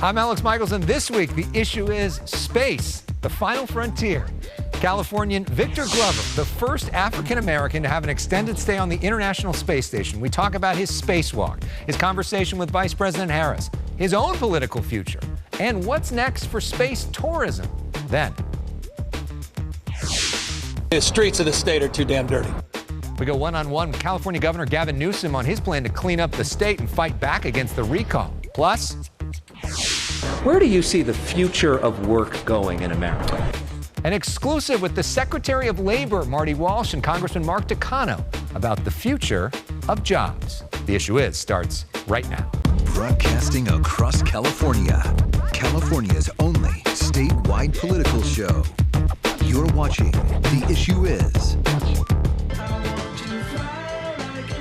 I'm Elex Michaelson. This week, the issue is space, the final frontier. Californian Victor Glover, the first African-American to have an extended stay on the International Space Station. We talk about his spacewalk, his conversation with Vice President Harris, his own political future, and what's next for space tourism. Then, the streets of the state are too damn dirty. We go one-on-one with California Governor Gavin Newsom on his plan to clean up the state and fight back against the recall. Plus, where do you see the future of work going in America? An exclusive with the Secretary of Labor, Marty Walsh, and Congressman Mark Takano about the future of jobs. The Issue Is starts right now. Broadcasting across California, California's only statewide political show. You're watching The Issue Is.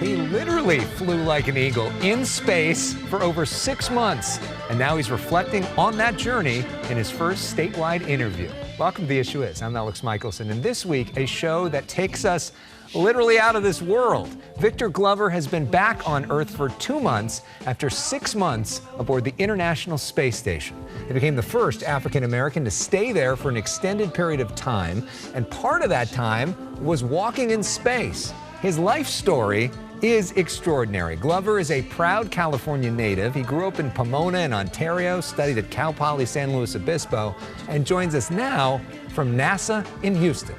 He literally flew like an eagle in space for over 6 months, and now he's reflecting on that journey in his first statewide interview. Welcome to The Issue Is. I'm Elex Michaelson, and this week, a show that takes us literally out of this world. Victor Glover has been back on Earth for 2 months after 6 months aboard the International Space Station. He became the first African-American to stay there for an extended period of time, and part of that time was walking in space. His life story is extraordinary. Glover is a proud California native. He grew up in Pomona in Ontario, studied at Cal Poly San Luis Obispo, and joins us now from NASA in Houston.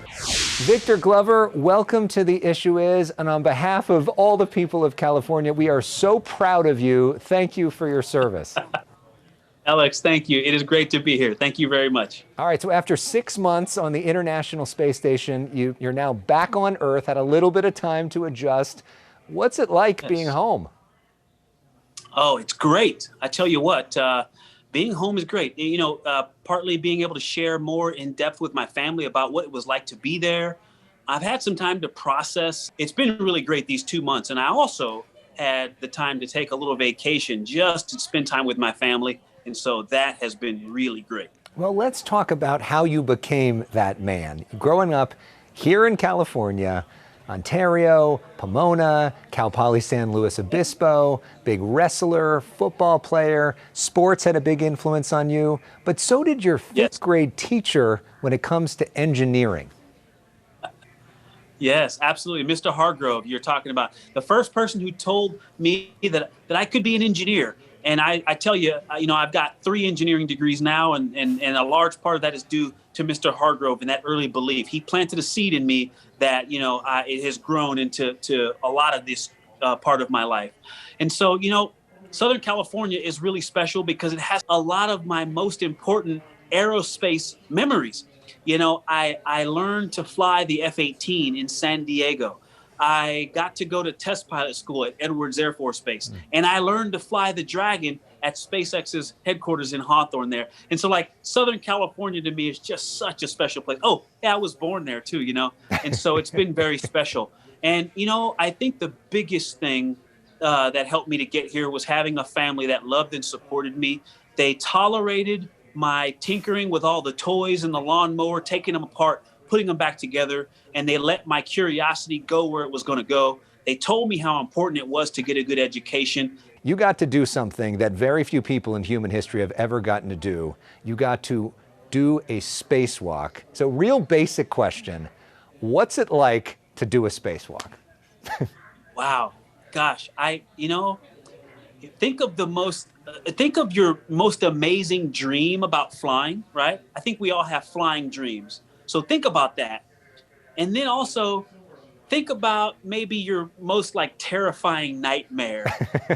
Victor Glover, welcome to The Issue Is, and on behalf of all the people of California, we are so proud of you. Thank you for your service. Elex, thank you. It is great to be here. Thank you very much. All right, so after 6 months on the International Space Station, you're now back on Earth, had a little bit of time to adjust. What's it like being home? Oh, it's great. I tell you what, being home is great. You know, partly being able to share more in depth with my family about what it was like to be there. I've had some time to process. It's been really great these 2 months. And I also had the time to take a little vacation just to spend time with my family. And so that has been really great. Well, let's talk about how you became that man. Growing up here in California, Ontario, Pomona, Cal Poly San Luis Obispo, big wrestler, football player. Sports had a big influence on you, but so did your fifth grade teacher when it comes to engineering. Yes, absolutely. Mr. Hargrove, you're talking about the first person who told me that I could be an engineer. And I tell you, I've got 3 engineering degrees now, and a large part of that is due to Mr. Hargrove and that early belief. He planted a seed in me that, it has grown into a lot of this part of my life. And so, Southern California is really special because it has a lot of my most important aerospace memories. I learned to fly the F-18 in San Diego. I got to go to test pilot school at Edwards Air Force Base, and I learned to fly the Dragon at SpaceX's headquarters in Hawthorne there. And so, Southern California to me is just such a special place. Oh, yeah, I was born there too, and so it's been very special. And, I think the biggest thing that helped me to get here was having a family that loved and supported me. They tolerated my tinkering with all the toys and the lawnmower, taking them apart, putting them back together, and they let my curiosity go where it was going to go. They told me how important it was to get a good education. You got to do something that very few people in human history have ever gotten to do. You got to do a spacewalk. So real basic question, what's it like to do a spacewalk? Wow. Gosh, think of your most amazing dream about flying, right? I think we all have flying dreams. So think about that. And then also think about maybe your most terrifying nightmare.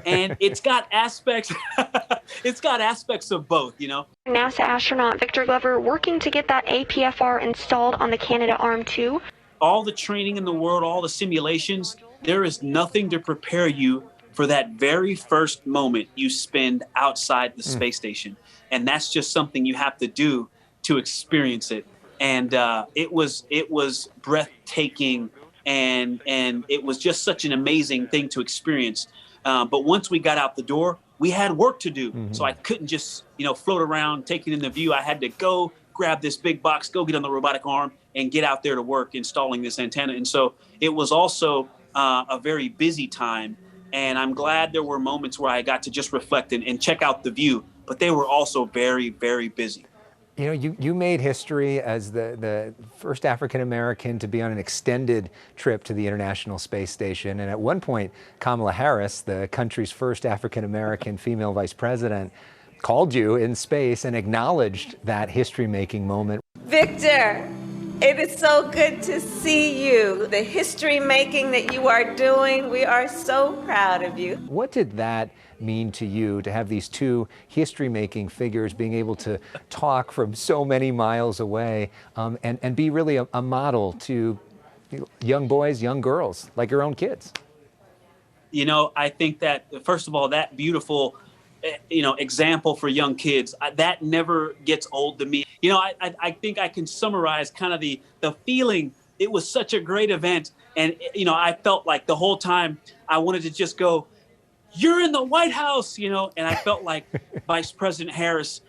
And it's got aspects of both, NASA astronaut Victor Glover working to get that APFR installed on the Canadarm2. All the training in the world, all the simulations, there is nothing to prepare you for that very first moment you spend outside the space station. And that's just something you have to do to experience it. And it was breathtaking, and it was just such an amazing thing to experience. But once we got out the door, we had work to do. So I couldn't just, float around, taking in the view. I had to go grab this big box, go get on the robotic arm, and get out there to work installing this antenna. And so it was also a very busy time. And I'm glad there were moments where I got to just reflect and check out the view but they were also very, very busy. You know, you made history as the first African-American to be on an extended trip to the International Space Station. And at one point, Kamala Harris, the country's first African-American female vice president, called you in space and acknowledged that history-making moment. Victor, it is so good to see you. The history-making that you are doing, we are so proud of you. What did that mean to you to have these two history-making figures being able to talk from so many miles away and be really a model to young boys, young girls, like your own kids? You know, I think that, first of all, that beautiful, example for young kids, that never gets old to me. You know, I think I can summarize kind of the feeling. It was such a great event. And, I felt like the whole time I wanted to just go, "You're in the White House," and I felt like Vice President Harris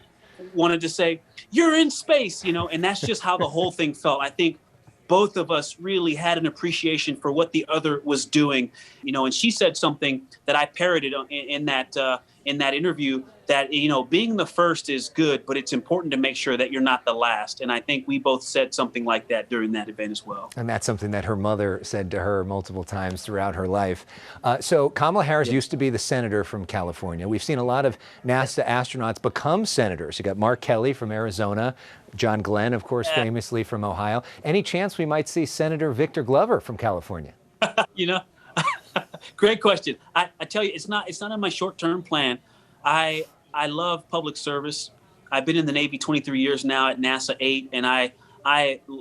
wanted to say, "You're in space," and that's just how the whole thing felt. I think both of us really had an appreciation for what the other was doing, and she said something that I parroted in that interview, that, being the first is good, but it's important to make sure that you're not the last. And I think we both said something like that during that event as well. And that's something that her mother said to her multiple times throughout her life. So Kamala Harris used to be the senator from California. We've seen a lot of NASA astronauts become senators. You got Mark Kelly from Arizona, John Glenn, of course, famously from Ohio. Any chance we might see Senator Victor Glover from California? Great question. I tell you, it's not in my short-term plan. I love public service. I've been in the Navy 23 years now, at NASA 8, and I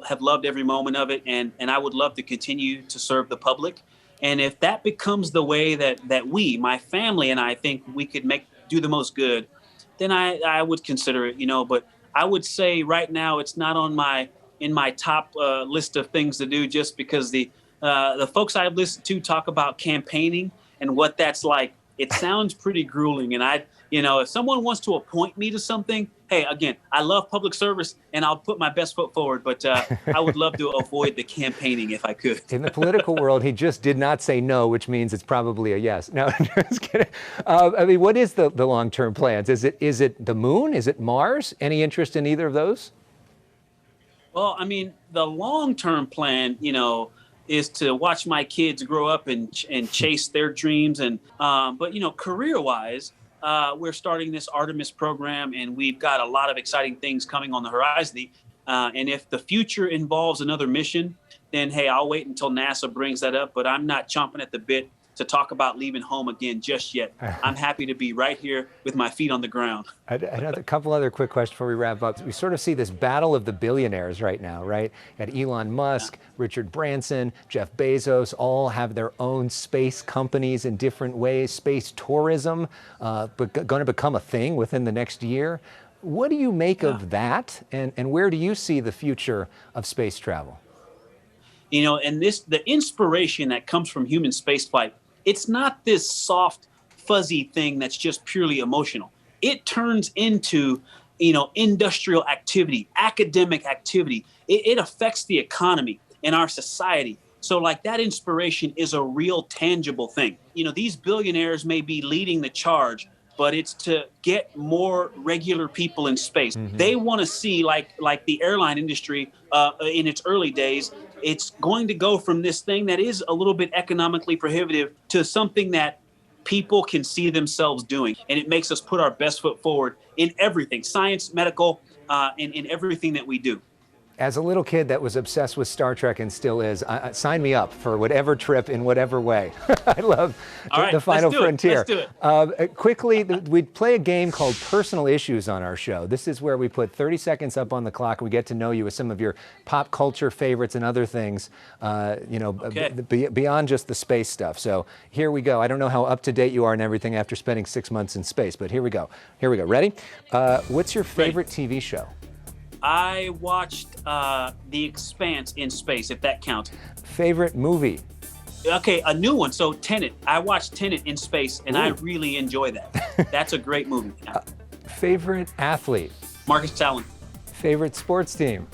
have loved every moment of it, and I would love to continue to serve the public. And if that becomes the way that we, my family, and I think we could do the most good, then I would consider it, but I would say right now it's not in my top list of things to do, just because the folks I've listened to talk about campaigning and what that's like. It sounds pretty grueling. And if someone wants to appoint me to something, hey, again, I love public service and I'll put my best foot forward, but I would love to avoid the campaigning if I could. In the political world, he just did not say no, which means it's probably a yes. No, just kidding. What is the long-term plans? Is it the moon? Is it Mars? Any interest in either of those? Well, the long-term plan, is to watch my kids grow up and chase their dreams. But career-wise, we're starting this Artemis program, and we've got a lot of exciting things coming on the horizon. And if the future involves another mission, then, hey, I'll wait until NASA brings that up. But I'm not chomping at the bit to talk about leaving home again just yet. I'm happy to be right here with my feet on the ground. A couple other quick questions before we wrap up. We sort of see this battle of the billionaires right now, right? At Elon Musk, Richard Branson, Jeff Bezos, all have their own space companies in different ways. Space tourism, but going to become a thing within the next year. What do you make of that? And where do you see the future of space travel? And the inspiration that comes from human spaceflight, it's not this soft, fuzzy thing that's just purely emotional. It turns into, industrial activity, academic activity. It affects the economy and our society. So that inspiration is a real tangible thing. These billionaires may be leading the charge, but it's to get more regular people in space. Mm-hmm. They want to see, like the airline industry in its early days, it's going to go from this thing that is a little bit economically prohibitive to something that people can see themselves doing. And it makes us put our best foot forward in everything, science, medical, in everything that we do. As a little kid that was obsessed with Star Trek and still is, sign me up for whatever trip in whatever way. I love the Final Frontier. Let's do it. Quickly, we play a game called Personal Issues on our show. This is where we put 30 seconds up on the clock and we get to know you with some of your pop culture favorites and other things, beyond just the space stuff. So here we go. I don't know how up to date you are and everything after spending 6 months in space, but here we go. Ready? What's your favorite TV show? I watched The Expanse in space, if that counts. Favorite movie? Okay, a new one. So Tenet. I watched Tenet in space, and I really enjoy that. That's a great movie. Favorite athlete? Marcus Allen. Favorite sports team?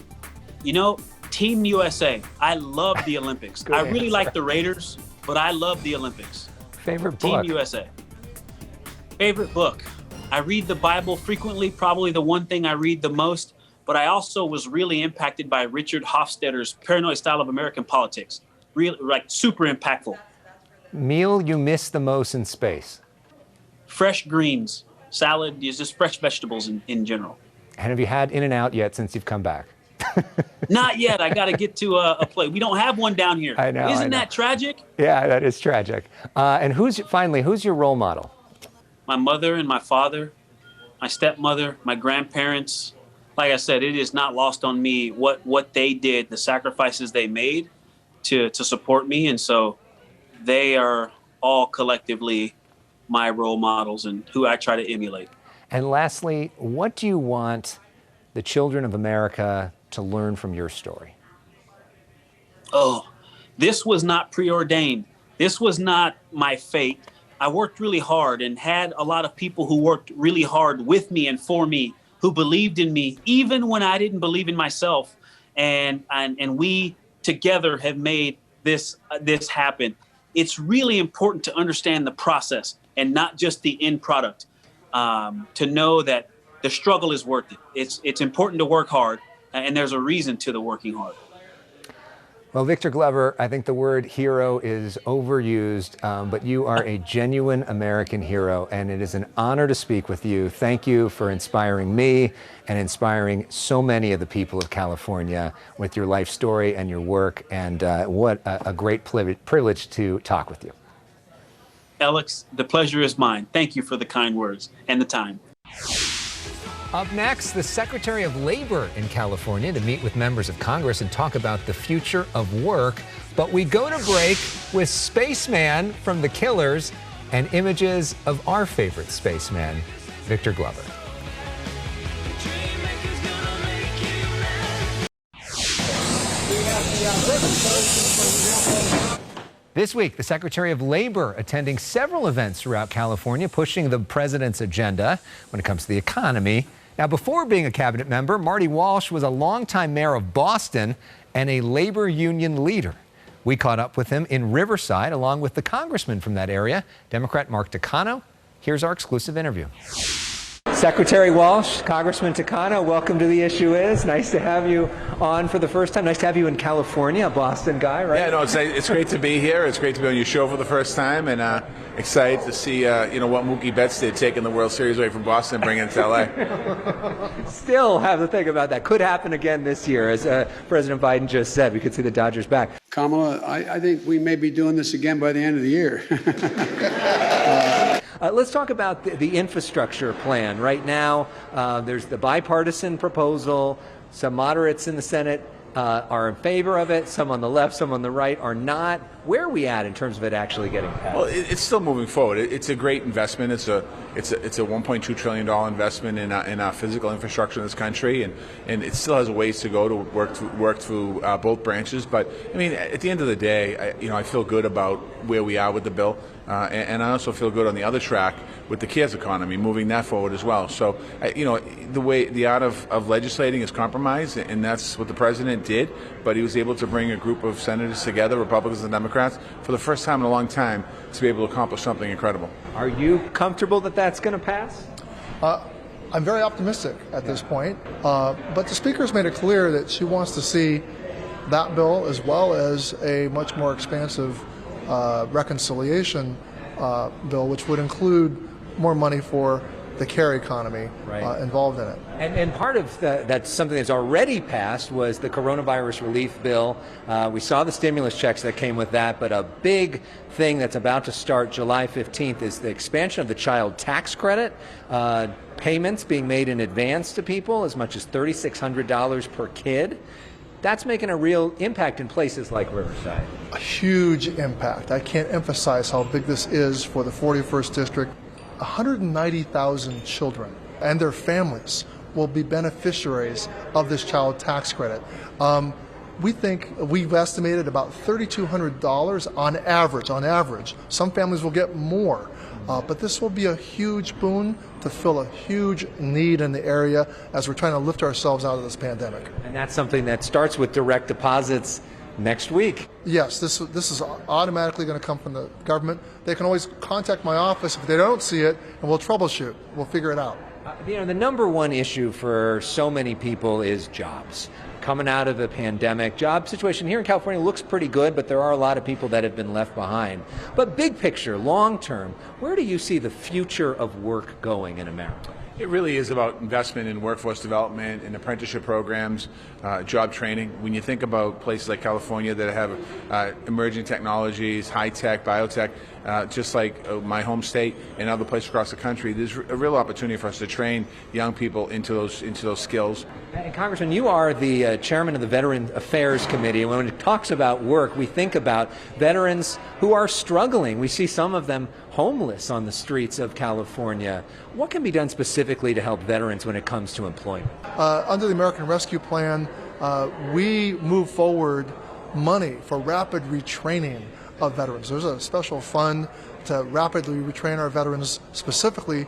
Team USA. I love the Olympics. Good I really answer. like the Raiders, but I love the Olympics. Favorite book? Team USA. Favorite book? I read the Bible frequently, probably the one thing I read the most, but I also was really impacted by Richard Hofstadter's Paranoid Style of American Politics. Really, like, super impactful. Meal you miss the most in space? Fresh greens, salad, just fresh vegetables in general. And have you had In-N-Out yet since you've come back? Not yet. I got to get to a plate. We don't have one down here. I know. Isn't that tragic? Yeah, that is tragic. And who's your role model? My mother and my father, my stepmother, my grandparents. Like I said, it is not lost on me what they did, the sacrifices they made to support me. And so they are all collectively my role models and who I try to emulate. And lastly, what do you want the children of America to learn from your story? Oh, this was not preordained. This was not my fate. I worked really hard and had a lot of people who worked really hard with me and for me, who believed in me, even when I didn't believe in myself. And we together have made this happen. It's really important to understand the process and not just the end product, to know that the struggle is worth it. It's important to work hard, and there's a reason to the working hard. Well, Victor Glover, I think the word hero is overused, but you are a genuine American hero, and it is an honor to speak with you. Thank you for inspiring me and inspiring so many of the people of California with your life story and your work, and what a great privilege to talk with you. Elex, the pleasure is mine. Thank you for the kind words and the time. Up next, the Secretary of Labor in California to meet with members of Congress and talk about the future of work. But we go to break with Spaceman from The Killers and images of our favorite spaceman, Victor Glover. This week, the Secretary of Labor attending several events throughout California, pushing the president's agenda when it comes to the economy. Now, before being a cabinet member, Marty Walsh was a longtime mayor of Boston and a labor union leader. We caught up with him in Riverside, along with the congressman from that area, Democrat Mark Takano. Here's our exclusive interview. Secretary Walsh, Congressman Takano, welcome to The Issue Is. Nice to have you on for the first time. Nice to have you in California, a Boston guy, right? Yeah, no, it's great to be here. It's great to be on your show for the first time, and excited to see what Mookie Betts did, taking the World Series away from Boston and bringing it to LA. Still have to think about that. Could happen again this year, as President Biden just said. We could see the Dodgers back. Kamala, I think we may be doing this again by the end of the year. Let's talk about the infrastructure plan. Right now, there's the bipartisan proposal. Some moderates in the Senate are in favor of it. Some on the left, some on the right are not. Where are we at in terms of it actually getting passed? Well, it's still moving forward. It's a great investment. It's a $1.2 trillion investment in our physical infrastructure in this country, and it still has a ways to go to work through both branches. But I mean, at the end of the day, I feel good about where we are with the bill, and I also feel good on the other track with the CARES economy, moving that forward as well. So, the art of legislating is compromise, and that's what the president did. But he was able to bring a group of senators together, Republicans and Democrats, for the first time in a long time, to be able to accomplish something incredible. Are you comfortable that that's going to pass? I'm very optimistic at this point, but the Speaker's made it clear that she wants to see that bill as well as a much more expansive reconciliation bill, which would include more money for the care economy involved in it. And part of that's something that's already passed was the coronavirus relief bill. We saw the stimulus checks that came with that, but a big thing that's about to start July 15th is the expansion of the child tax credit. Payments being made in advance to people, as much as $3,600 per kid. That's making a real impact in places like Riverside. A huge impact. I can't emphasize how big this is for the 41st District. 190,000 children and their families will be beneficiaries of this child tax credit. We've estimated about $3,200 on average. Some families will get more, but this will be a huge boon to fill a huge need in the area as we're trying to lift ourselves out of this pandemic. And that's something that starts with direct deposits next week. Yes, this is automatically going to come from the government. They can always contact my office if they don't see it, and we'll troubleshoot. We'll figure it out. The number one issue for so many people is jobs. Coming out of the pandemic, job situation here in California looks pretty good, but there are a lot of people that have been left behind. But big picture, long term, where do you see the future of work going in America? It really is about investment in workforce development, in apprenticeship programs, job training. When you think about places like California that have emerging technologies, high-tech, biotech, just like my home state and other places across the country, there's a real opportunity for us to train young people into those skills. And Congressman, you are the chairman of the Veteran Affairs Committee. When it talks about work, we think about veterans who are struggling. We see some of them homeless on the streets of California. What can be done specifically to help veterans when it comes to employment? Under the American Rescue Plan, we move forward money for rapid retraining of veterans. There's a special fund to rapidly retrain our veterans specifically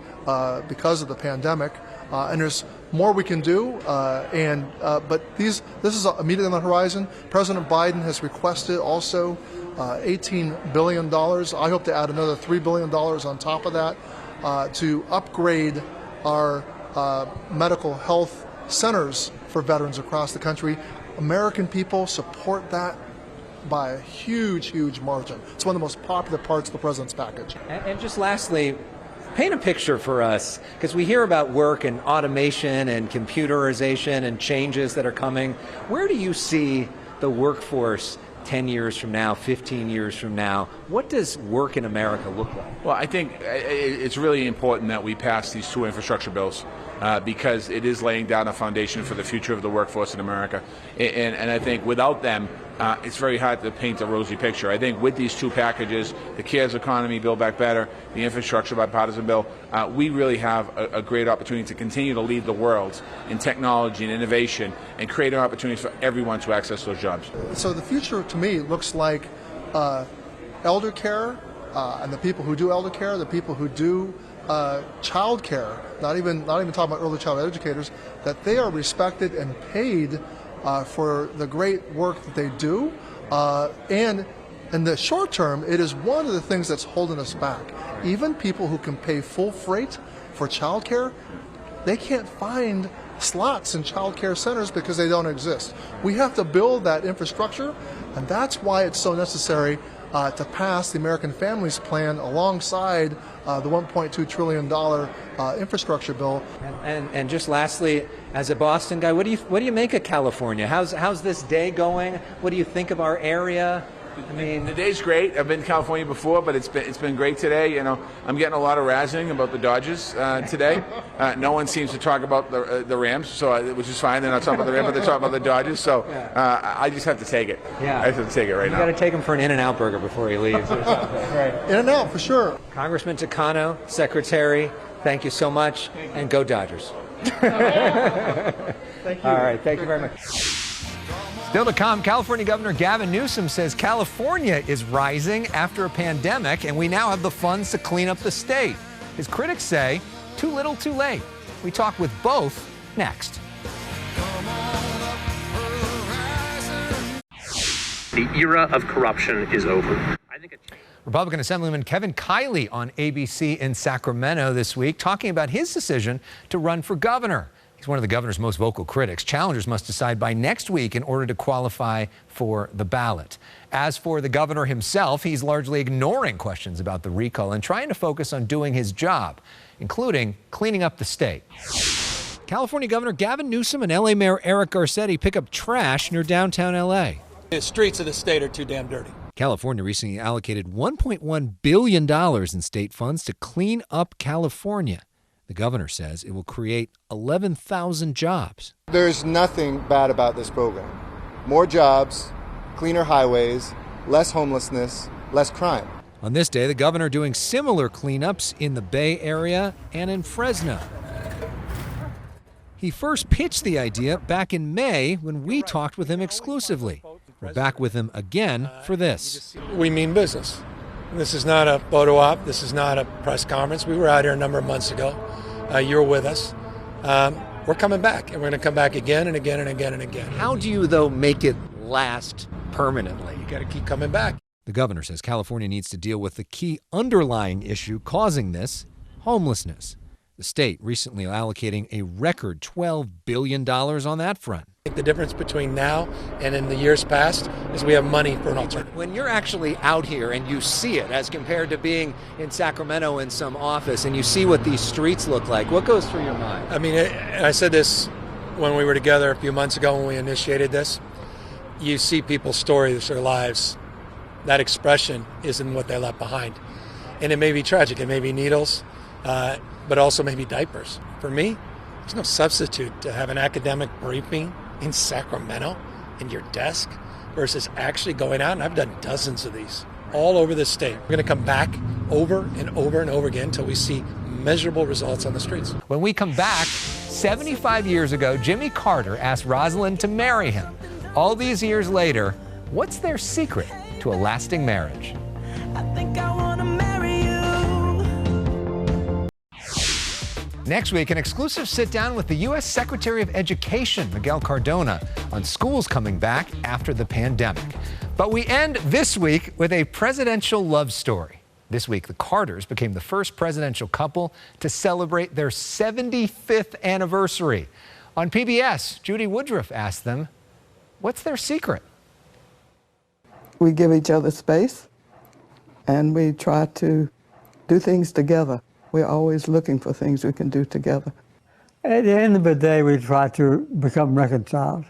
because of the pandemic, and there's more we can do. But this is immediately on the horizon. President Biden has requested also $18 billion. I hope to add another $3 billion on top of that to upgrade our medical health centers for veterans across the country. American people support that by a huge, huge margin. It's one of the most popular parts of the president's package. And just lastly, paint a picture for us, because we hear about work and automation and computerization and changes that are coming. Where do you see the workforce 10 years from now, 15 years from now? What does work in America look like? Well, I think it's really important that we pass these two infrastructure bills because it is laying down a foundation for the future of the workforce in America. And I think without them, it's very hard to paint a rosy picture. I think with these two packages, the CARES economy, Build Back Better, the infrastructure bipartisan bill, we really have a great opportunity to continue to lead the world in technology and innovation and create opportunities for everyone to access those jobs. So the future to me looks like elder care and the people who do elder care, the people who do child care, not even talking about early child educators, that they are respected and paid for the great work that they do. And in the short term, it is one of the things that's holding us back. Even people who can pay full freight for child care, they can't find slots in child care centers because they don't exist. We have to build that infrastructure, and that's why it's so necessary to pass the American Families Plan alongside the $1.2 trillion infrastructure bill. And just lastly, as a Boston guy, what do you make of California? How's this day going? What do you think of our area? I mean, the day's great. I've been to California before, but it's been great today. You know, I'm getting a lot of razzing about the Dodgers today. No one seems to talk about the Rams, so which is fine. They're not talking about the Rams, but they're talking about the Dodgers. So I just have to take it. Yeah, I have to take it right now. You got to take him for an In-N-Out burger before he leaves. Right. In-N-Out for sure. Congressman Takano, Secretary, thank you so much, and go Dodgers. Thank you. All right, thank you very much. Still to come, California Governor Gavin Newsom says California is rising after a pandemic, and we now have the funds to clean up the state. His critics say, too little, too late. We talk with both next. The era of corruption is over. Republican Assemblyman Kevin Kiley on ABC in Sacramento this week talking about his decision to run for governor. He's one of the governor's most vocal critics. Challengers must decide by next week in order to qualify for the ballot. As for the governor himself, he's largely ignoring questions about the recall and trying to focus on doing his job, including cleaning up the state. California Governor Gavin Newsom and LA Mayor Eric Garcetti pick up trash near downtown LA. The streets of the state are too damn dirty. California recently allocated $1.1 billion in state funds to clean up California. The governor says it will create 11,000 jobs. There's nothing bad about this program. More jobs, cleaner highways, less homelessness, less crime. On this day, the governor doing similar cleanups in the Bay Area and in Fresno. He first pitched the idea back in May when we talked with him exclusively. We're back with him again for this. We mean business. This is not a photo op. This is not a press conference. We were out here a number of months ago. You were with us. We're coming back, and we're going to come back again and again and again and again. How do you, though, make it last permanently. You got to keep coming back. The governor says California needs to deal with the key underlying issue causing this, homelessness. The state recently allocating a record $12 billion on that front. I think the difference between now and in the years past is we have money for an alternative. When you're actually out here and you see it as compared to being in Sacramento in some office and you see what these streets look like, what goes through your mind? I mean, and I said this when we were together a few months ago when we initiated this. You see people's stories, their lives. That expression isn't what they left behind. And it may be tragic. It may be needles, but also maybe diapers. For me, there's no substitute to have an academic briefing in Sacramento in your desk versus actually going out, and I've done dozens of these all over the state. We're going to come back over and over and over again until we see measurable results on the streets. When we come back, 75 years ago, Jimmy Carter asked Rosalind to marry him. All these years later, what's their secret to a lasting marriage? I think I want to marry you. Next week, an exclusive sit-down with the U.S. Secretary of Education, Miguel Cardona, on schools coming back after the pandemic. But we end this week with a presidential love story. This week, the Carters became the first presidential couple to celebrate their 75th anniversary. On PBS, Judy Woodruff asked them, what's their secret? We give each other space, and we try to do things together. We're always looking for things we can do together. At the end of the day, we try to become reconciled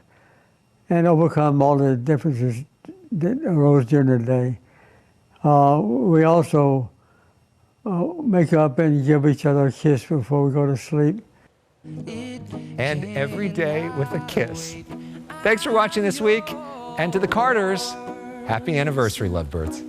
and overcome all the differences that arose during the day. We also make up and give each other a kiss before we go to sleep. And every day with a kiss. Thanks for watching this week. And to the Carters, happy anniversary, lovebirds.